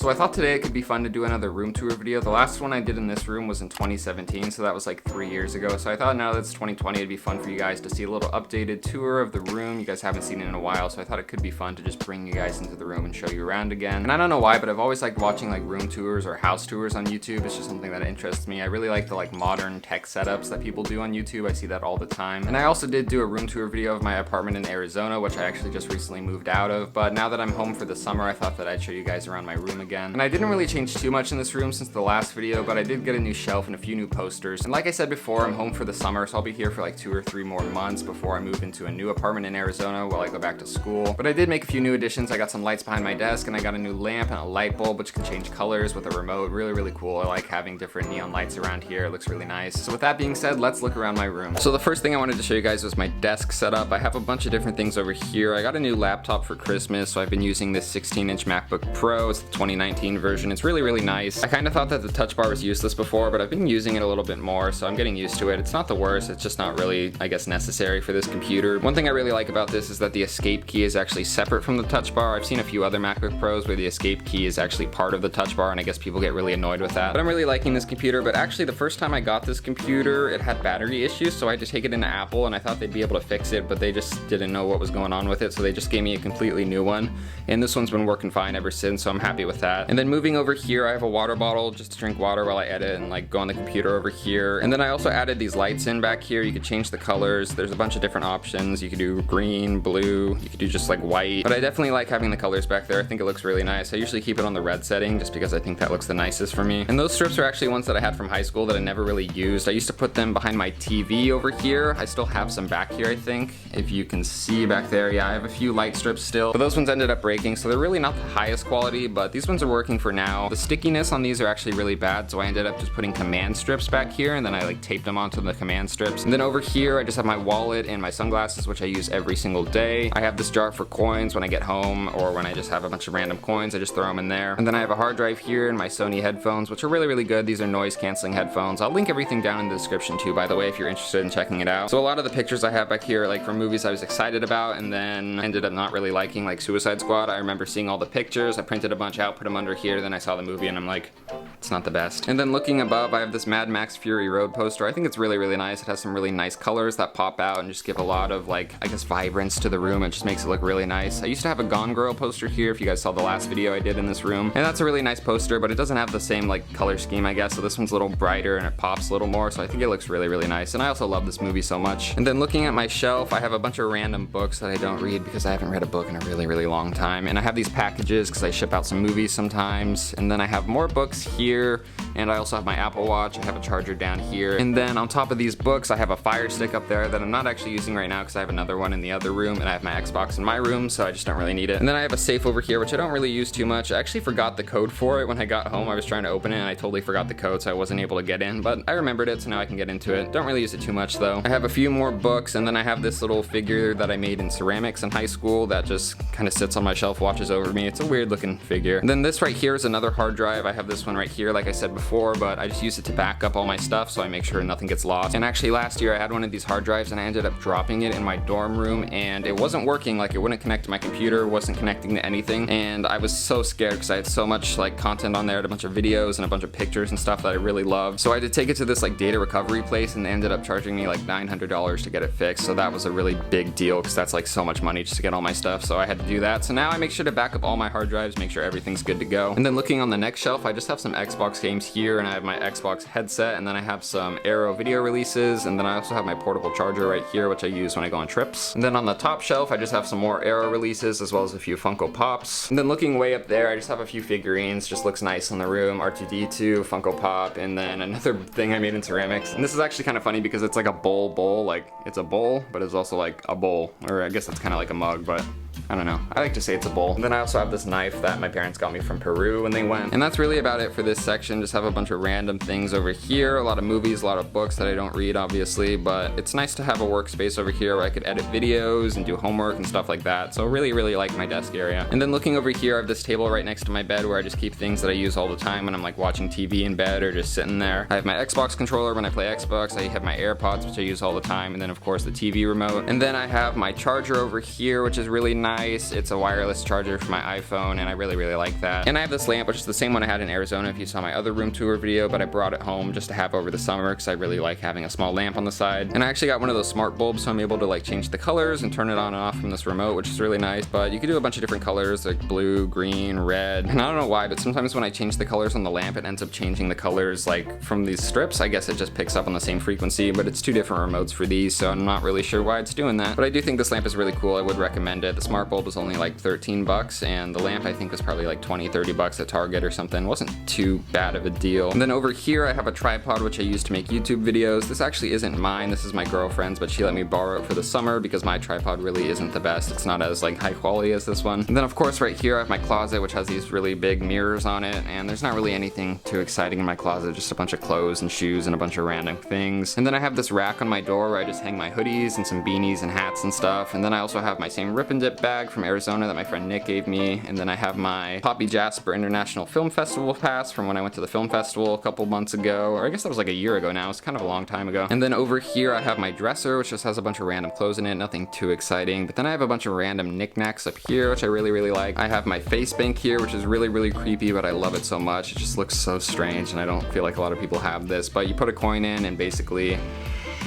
So I thought today it could be fun to do another room tour video. The last one I did in this room was in 2017, so that was like 3 years ago. So I thought now that it's 2020, it'd be fun for you guys to see a little updated tour of the room. You guys haven't seen it in a while, so I thought it could be fun to just bring you guys into the room and show you around again. And I don't know why, but I've always liked watching like room tours or house tours on YouTube. It's just something that interests me. I really like the like modern tech setups that people do on YouTube. I see that all the time. And I also did do a room tour video of my apartment in Arizona, which I actually just recently moved out of. But now that I'm home for the summer, I thought that I'd show you guys around my room again. And I didn't really change too much in this room since the last video, but I did get a new shelf and a few new posters. And like I said before, I'm home for the summer, so I'll be here for like 2 or 3 more months before I move into a new apartment in Arizona while I go back to school. But I did make a few new additions. I got some lights behind my desk, and I got a new lamp and a light bulb which can change colors with a remote. Really, really cool. I like having different neon lights around here. It looks really nice. So with that being said, let's look around my room. So the first thing I wanted to show you guys was my desk setup. I have a bunch of different things over here. I got a new laptop for Christmas, so I've been using this 16-inch MacBook Pro. It's the 2019 version. It's really, really nice. I kind of thought that the touch bar was useless before, but I've been using it a little bit more, so I'm getting used to it. It's not the worst, it's just not really, I guess, necessary for this computer. One thing I really like about this is that the escape key is actually separate from the touch bar. I've seen a few other MacBook Pros where the escape key is actually part of the touch bar, and I guess people get really annoyed with that. But I'm really liking this computer, but actually the first time I got this computer, it had battery issues, so I had to take it into Apple, and I thought they'd be able to fix it, but they just didn't know what was going on with it, so they just gave me a completely new one. And this one's been working fine ever since, so I'm happy with that. And then moving over here, I have a water bottle just to drink water while I edit and like go on the computer over here. And then I also added these lights in back here. You could change the colors. There's a bunch of different options. You could do green, blue, you could do just like white. But I definitely like having the colors back there. I think it looks really nice. I usually keep it on the red setting just because I think that looks the nicest for me. And those strips are actually ones that I had from high school that I never really used. I used to put them behind my TV over here. I still have some back here, I think. If you can see back there, yeah, I have a few light strips still. But those ones ended up breaking, so they're really not the highest quality, but these ones are working for now. The stickiness on these are actually really bad, so I ended up just putting command strips back here, and then I like taped them onto the command strips. And then over here, I just have my wallet and my sunglasses, which I use every single day. I have this jar for coins when I get home, or when I just have a bunch of random coins, I just throw them in there. And then I have a hard drive here and my Sony headphones, which are really, really good. These are noise canceling headphones. I'll link everything down in the description too, by the way, if you're interested in checking it out. So a lot of the pictures I have back here are like from movies I was excited about and then ended up not really liking, like Suicide Squad. I remember seeing all the pictures, I printed a bunch out, put them under here, then I saw the movie and I'm like, it's not the best. And then looking above, I have this Mad Max Fury Road poster. I think it's really, really nice. It has some really nice colors that pop out and just give a lot of like, I guess, vibrance to the room. It just makes it look really nice. I used to have a Gone Girl poster here, if you guys saw the last video I did in this room. And that's a really nice poster, but it doesn't have the same like color scheme, I guess. So this one's a little brighter and it pops a little more. So I think it looks really, really nice. And I also love this movie so much. And then looking at my shelf, I have a bunch of random books that I don't read because I haven't read a book in a really, really long time. And I have these packages because I ship out some movies sometimes. And then I have more books here. And I also have my Apple Watch. I have a charger down here. And then on top of these books, I have a Fire Stick up there that I'm not actually using right now because I have another one in the other room, and I have my Xbox in my room, so I just don't really need it. And then I have a safe over here, which I don't really use too much. I actually forgot the code for it when I got home. I was trying to open it and I totally forgot the code, so I wasn't able to get in, but I remembered it, so now I can get into it. Don't really use it too much though. I have a few more books, and then I have this little figure that I made in ceramics in high school that just kind of sits on my shelf, watches over me. It's a weird looking figure. And then this right here is another hard drive. I have this one right here, like I said before, but I just use it to back up all my stuff, so I make sure nothing gets lost. And actually last year I had one of these hard drives and I ended up dropping it in my dorm room, and it wasn't working. Like, it wouldn't connect to my computer, wasn't connecting to anything, and I was so scared because I had so much like content on there, a bunch of videos and a bunch of pictures and stuff that I really loved. So I had to take it to this like data recovery place, and they ended up charging me like $900 to get it fixed. So that was a really big deal because that's like so much money just to get all my stuff, so I had to do that. So now I make sure to back up all my hard drives, make sure everything's good to go. And then looking on the next shelf, I just have some Xbox games here, and I have my Xbox headset, and then I have some Aero video releases, and then I also have my portable charger right here, which I use when I go on trips. And then on the top shelf, I just have some more Aero releases as well as a few Funko Pops. And then looking way up there, I just have a few figurines, just looks nice in the room. R2-D2, Funko Pop, and then another thing I made in ceramics. And this is actually kind of funny because it's like a bowl, like it's a bowl, but it's also like a bowl, or I guess it's kind of like a mug, but I don't know. I like to say it's a bowl. And then I also have this knife that my parents got me from Peru when they went. And that's really about it for this section. Just have a bunch of random things over here. A lot of movies, a lot of books that I don't read, obviously. But it's nice to have a workspace over here where I could edit videos and do homework and stuff like that. So really, really like my desk area. And then looking over here, I have this table right next to my bed where I just keep things that I use all the time when I'm like watching TV in bed or just sitting there. I have my Xbox controller when I play Xbox. I have my AirPods, which I use all the time. And then of course the TV remote. And then I have my charger over here, which is really nice. nice. It's a wireless charger for my iPhone, and I really, really like that. And I have this lamp, which is the same one I had in Arizona if you saw my other room tour video, but I brought it home just to have over the summer because I really like having a small lamp on the side. And I actually got one of those smart bulbs, so I'm able to like change the colors and turn it on and off from this remote, which is really nice. But you can do a bunch of different colors like blue, green, red. And I don't know why, but sometimes when I change the colors on the lamp, it ends up changing the colors like from these strips. I guess it just picks up on the same frequency, but it's two different remotes for these, so I'm not really sure why it's doing that. But I do think this lamp is really cool. I would recommend it. The smart bulb was only like 13 bucks, and the lamp I think was probably like 20-30 bucks at Target or something. It wasn't too bad of a deal. And then over here I have a tripod which I use to make YouTube videos. This actually isn't mine, this is my girlfriend's, but she let me borrow it for the summer because my tripod really isn't the best. It's not as like high quality as this one. And then of course right here I have my closet, which has these really big mirrors on it, and there's not really anything too exciting in my closet, just a bunch of clothes and shoes and a bunch of random things. And then I have this rack on my door where I just hang my hoodies and some beanies and hats and stuff. And then I also have my same Rip and Dip bag from Arizona that my friend Nick gave me. And then I have my Poppy Jasper International Film Festival pass from when I went to the film festival a couple months ago, or I guess that was like a year ago now. It's kind of a long time ago. And then over here I have my dresser, which just has a bunch of random clothes in it, nothing too exciting. But then I have a bunch of random knickknacks up here, which I really, really like. I have my face bank here, which is really, really creepy, but I love it so much. It just looks so strange, and I don't feel like a lot of people have this. But you put a coin in, and basically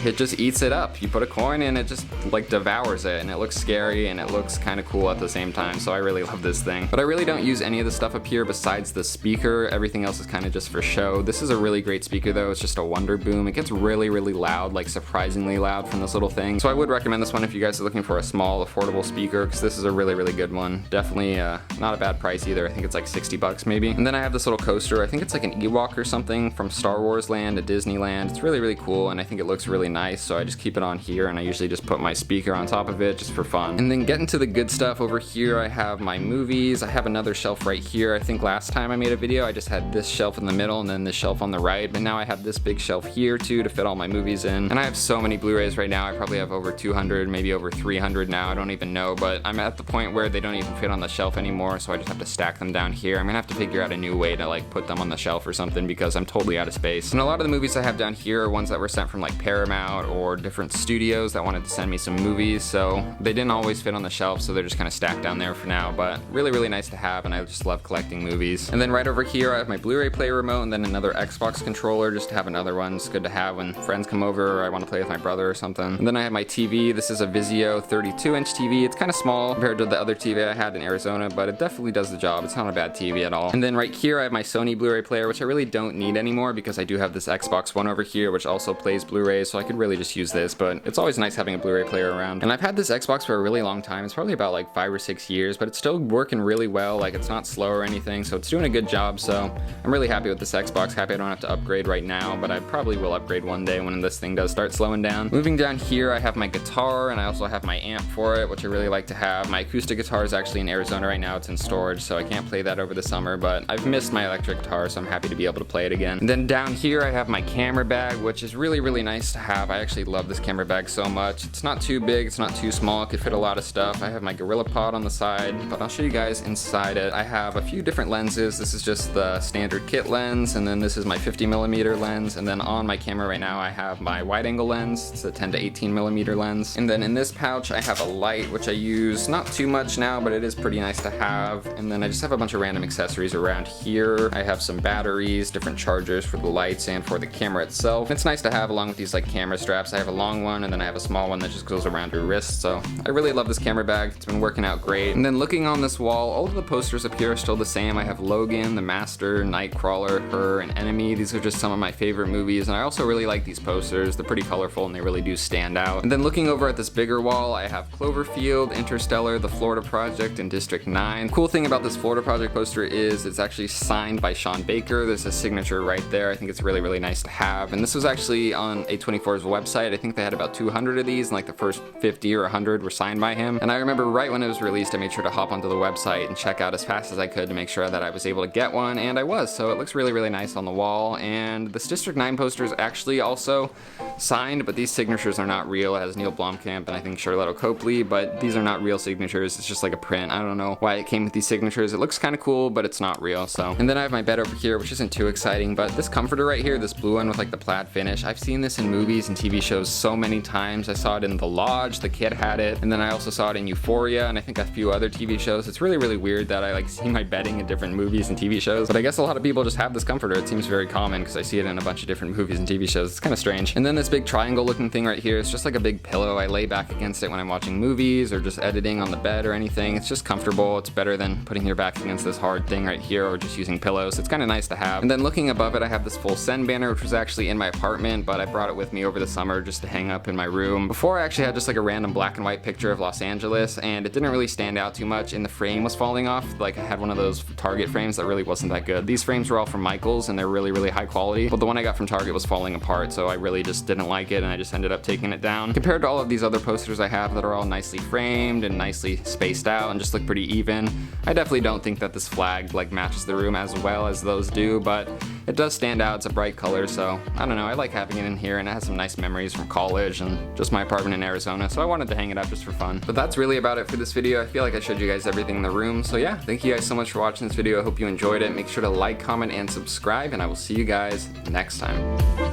it just eats it up. You put a coin in, it just like devours it, and it looks scary and it looks kind of cool at the same time, so I really love this thing. But I really don't use any of the stuff up here besides the speaker. Everything else is kind of just for show. This is a really great speaker though. It's just a Wonder Boom. It gets really, really loud, like surprisingly loud from this little thing. So I would recommend this one if you guys are looking for a small, affordable speaker, because this is a really, really good one. Definitely not a bad price either. I think it's like 60 bucks maybe. And then I have this little coaster. I think it's like an Ewok or something from Star Wars Land at Disneyland. It's really, really cool, and I think it looks really nice, so I just keep it on here, and I usually just put my speaker on top of it just for fun. And then getting to the good stuff, over here I have my movies. I have another shelf right here. I think last time I made a video I just had this shelf in the middle and then this shelf on the right, but now I have this big shelf here too to fit all my movies in. And I have so many Blu-rays right now. I probably have over 200, maybe over 300 now. I don't even know, but I'm at the point where they don't even fit on the shelf anymore, so I just have to stack them down here. I'm gonna have to figure out a new way to like put them on the shelf or something because I'm totally out of space. And a lot of the movies I have down here are ones that were sent from like Paramount or different studios that wanted to send me some movies, so they didn't always fit on the shelf, so they're just kind of stacked down there for now, but really, really nice to have, and I just love collecting movies. And then right over here I have my Blu-ray player remote, and then another Xbox controller just to have another one. It's good to have when friends come over or I want to play with my brother or something. And then I have my TV. This is a Vizio 32-inch TV. It's kind of small compared to the other TV I had in Arizona, but it definitely does the job. It's not a bad TV at all. And then right here I have my Sony Blu-ray player, which I really don't need anymore because I do have this Xbox One over here, which also plays Blu-rays, so I could really just use this, but it's always nice having a Blu-ray player around. And I've had this Xbox for a really long time. It's probably about like 5 or 6 years, but it's still working really well. Like, it's not slow or anything, so it's doing a good job. So I'm really happy with this Xbox. Happy I don't have to upgrade right now, but I probably will upgrade one day when this thing does start slowing down. Moving down here, I have my guitar, and I also have my amp for it, which I really like to have. My acoustic guitar is actually in Arizona right now. It's in storage, so I can't play that over the summer, but I've missed my electric guitar, so I'm happy to be able to play it again. And then down here, I have my camera bag, which is really, really nice to have. I actually love this camera bag so much. It's not too big, it's not too small, it could fit a lot of stuff. I have my GorillaPod on the side, but I'll show you guys inside it. I have a few different lenses. This is just the standard kit lens, and then this is my 50mm lens, and then on my camera right now I have my wide angle lens. It's a 10 to 18mm lens. And then in this pouch I have a light, which I use not too much now, but it is pretty nice to have. And then I just have a bunch of random accessories around here. I have some batteries, different chargers for the lights and for the camera itself. It's nice to have along with these like camera straps. I have a long one, and then I have a small one that just goes around your wrist, so I really love this camera bag. It's been working out great. And then looking on this wall, all of the posters up here are still the same. I have Logan, The Master, Nightcrawler, Her, and Enemy. These are just some of my favorite movies, and I also really like these posters. They're pretty colorful and they really do stand out. And then looking over at this bigger wall, I have Cloverfield, Interstellar, The Florida Project, and District 9. The cool thing about this Florida Project poster is it's actually signed by Sean Baker. There's a signature right there. I think it's really, really nice to have. And this was actually on A24's website. I think they had about 200 of these, and like the first 50 or 100 were signed by him. And I remember right when it was released, I made sure to hop onto the website and check out as fast as I could to make sure that I was able to get one, and I was. So it looks really, really nice on the wall. And this District 9 poster is actually also signed, but these signatures are not real. It has Neil Blomkamp and I think Charlotte Copley, but these are not real signatures. It's just like a print. I don't know why it came with these signatures. It looks kind of cool, but it's not real. So, and then I have my bed over here, which isn't too exciting, but this comforter right here, this blue one with like the plaid finish, I've seen this in movies movies and TV shows so many times. I saw it in The Lodge, the kid had it, and then I also saw it in Euphoria and I think a few other TV shows. It's really, really weird that I like see my bedding in different movies and TV shows, but I guess a lot of people just have this comforter. It seems very common because I see it in a bunch of different movies and TV shows. It's kind of strange. And then this big triangle looking thing right here, it's just like a big pillow. I lay back against it when I'm watching movies or just editing on the bed or anything. It's just comfortable. It's better than putting your back against this hard thing right here or just using pillows. It's kind of nice to have. And then looking above it, I have this full Sen banner, which was actually in my apartment, but I brought it with me over the summer just to hang up in my room. Before, I actually had just like a random black and white picture of Los Angeles, and it didn't really stand out too much, and the frame was falling off. Like, I had one of those Target frames that really wasn't that good. These frames were all from Michaels and they're really, really high quality, but the one I got from Target was falling apart, so I really just didn't like it and I just ended up taking it down. Compared to all of these other posters I have that are all nicely framed and nicely spaced out and just look pretty even, I definitely don't think that this flag like matches the room as well as those do, but it does stand out. It's a bright color, so I don't know, I like having it in here, and it has some nice memories from college and just my apartment in Arizona, so I wanted to hang it up just for fun. But that's really about it for this video. I feel like I showed you guys everything in the room, so yeah, thank you guys so much for watching this video. I hope you enjoyed it. Make sure to like, comment, and subscribe, and I will see you guys next time.